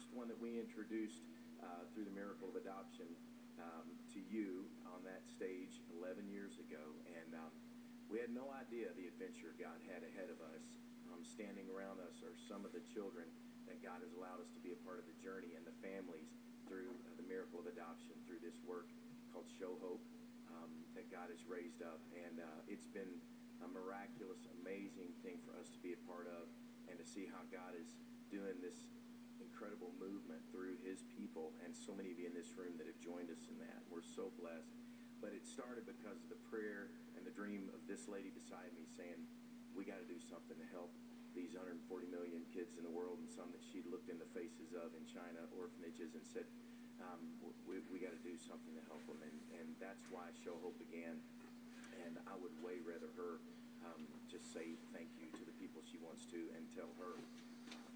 first one that we introduced through the Miracle of Adoption to you on that stage 11 years ago. And we had no idea the adventure God had ahead of us. Standing around us are some of the children that God has allowed us to be a part of the journey, and the families through the Miracle of Adoption, through this work called Show Hope that God has raised up. And it's been a miraculous, amazing thing for us to be a part of, and to see how God is doing this incredible movement through his people, and so many of you in this room that have joined us in that. We're so blessed. But it started because of the prayer and the dream of this lady beside me saying, we got to do something to help these 140 million kids in the world, and some that she looked in the faces of in China, orphanages, and said, we got to do something to help them. And that's why Show Hope began. And I would way rather her just say thank you to the people she wants to, and tell her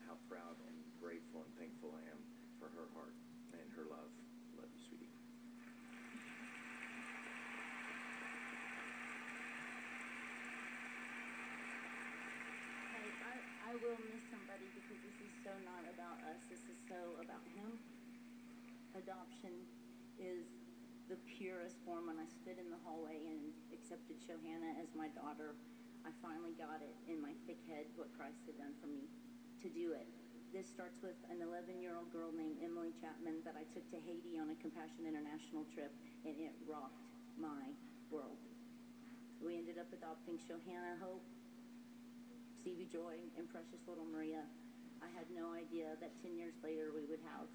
how proud and grateful and thankful I am for her heart and her love. Love you, sweetie. I will miss somebody, because this is so not about us. This is so about him. Adoption is the purest form. When I stood in the hallway and accepted Shohana as my daughter, I finally got it in my thick head what Christ had done for me to do it. This starts with an 11-year-old girl named Emily Chapman that I took to Haiti on a Compassion International trip, and it rocked my world. We ended up adopting Shohana, Hope, Stevie Joy, and precious little Maria. I had no idea that 10 years later we would have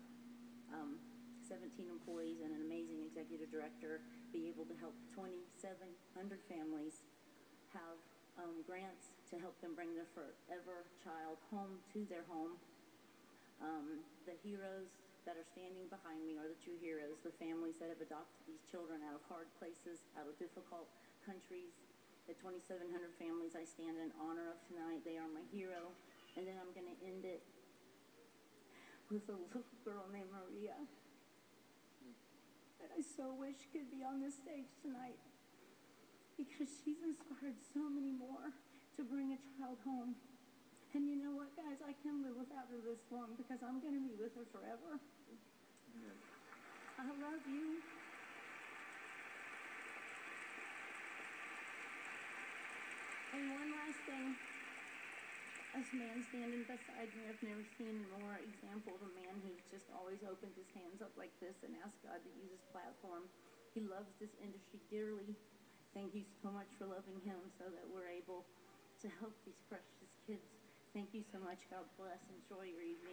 17 employees and an amazing executive director, be able to help 2,700 families have grants to help them bring their forever child home to their home. The heroes that are standing behind me are the true heroes, the families that have adopted these children out of hard places, out of difficult countries. The 2,700 families I stand in honor of tonight, they are my hero. And then I'm going to end it with a little girl named Maria that I so wish could be on this stage tonight, because she's inspired so many more to bring a child home. And you know what, guys? I can live without her this long, because I'm going to be with her forever. Amen. I love you. And one last thing. This man standing beside me, I've never seen a more example of a man who's just always opened his hands up like this and asked God to use his platform. He loves this industry dearly. Thank you so much for loving him so that we're able to help these precious kids. Thank you so much. God bless. Enjoy your evening.